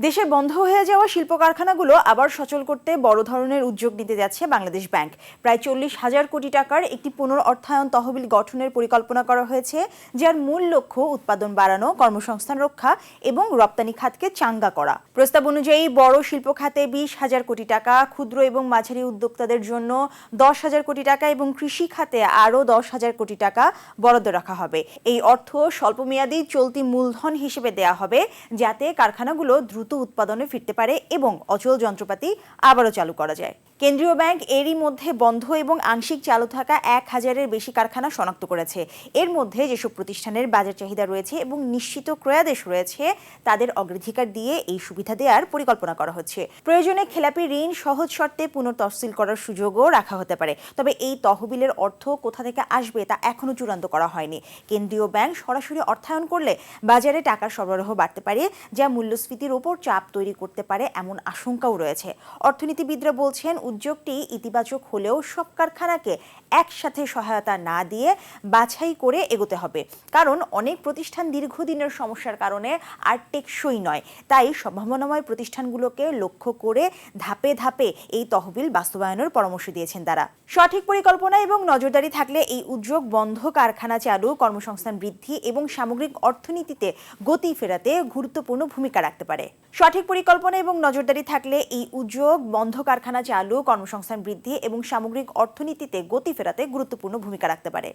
দেশে বন্ধ হয়ে যাওয়া শিল্প কারখানাগুলো আবার সচল করতে বড় ধরনের উদ্যোগ নিতে যাচ্ছে বাংলাদেশ ব্যাংক। প্রায় 40,000 কোটি টাকার একটি পুনর্অর্থায়ন তহবিল গঠনের পরিকল্পনা করা হয়েছে, যার মূল লক্ষ্য উৎপাদন বাড়ানো, কর্মসংস্থান রক্ষা এবং রপ্তানি খাতকে চাঙ্গা করা। প্রস্তাব অনুযায়ী বড় শিল্প খাতে 20,000 কোটি টাকা, ক্ষুদ্র এবং মাঝারি উদ্যোক্তাদের জন্য 10,000 কোটি টাকা এবং কৃষি খাতে আরও 10,000 কোটি টাকা বরাদ্দ রাখা হবে। এই অর্থ স্বল্পমেয়াদী চলতি মূলধন হিসেবে দেয়া হবে, যাতে কারখানাগুলো দ্রুত উৎপাদনে ফিরতে পারে এবং অচল যন্ত্রপাতি আবারও চালু করা যায়। কেন্দ্রীয় ব্যাংক এরই মধ্যে বন্ধ এবং আংশিক চালু থাকা 1,000-এর বেশি কারখানা শনাক্ত করেছে। এর মধ্যে যেসব প্রতিষ্ঠানের বাজার চাহিদা রয়েছে এবং নিশ্চিত ক্রয়াদেশ রয়েছে, তাদের অগ্রাধিকার দিয়ে এই সুবিধা দেওয়ার পরিকল্পনা করা হচ্ছে। প্রয়োজনে খেলাপি ঋণ সহজ শর্তে পুনঃতফসিল করার সুযোগও রাখা হতে পারে। তবে এই তহবিলের অর্থ কোথা থেকে আসবে তা এখনো চূড়ান্ত করা হয়নি। কেন্দ্রীয় ব্যাংক সরাসরি অর্থায়ন করলে বাজারে টাকার সরবরাহ বাড়তে পারে, যা মূল্যস্ফীতির উপর চাপ তৈরি করতে পারে এমন আশঙ্কাও রয়েছে। অর্থনীতিবিদরা বলছেন, উদ্যোগটি ইতিবাচক হলেও সব কারখানাকে একসাথে সহায়তা না দিয়ে বাছাই করে এগোতে হবে, কারণ অনেক প্রতিষ্ঠান দীর্ঘদিনের সমস্যার কারণে আর টেকসই নয়। তাই সম্ভাবনাময় প্রতিষ্ঠানগুলোকে লক্ষ্য করে ধাপে ধাপে এই তহবিল বাস্তবায়নের পরামর্শ দিয়েছেন তারা। সঠিক পরিকল্পনা এবং নজরদারি থাকলে এই উদ্যোগ বন্ধ কারখানা চালু, কর্মসংস্থান বৃদ্ধি এবং সামগ্রিক অর্থনীতিতে গতি ফেরাতে গুরুত্বপূর্ণ ভূমিকা রাখতে পারে। সঠিক পরিকল্পনা এবং নজরদারি থাকলে এই উদ্যোগ বন্ধ কারখানা চালু, কর্মসংস্থান বৃদ্ধি এবং সামগ্রিক অর্থনীতিতে গতি ফেরাতে গুরুত্বপূর্ণ ভূমিকা রাখতে পারে।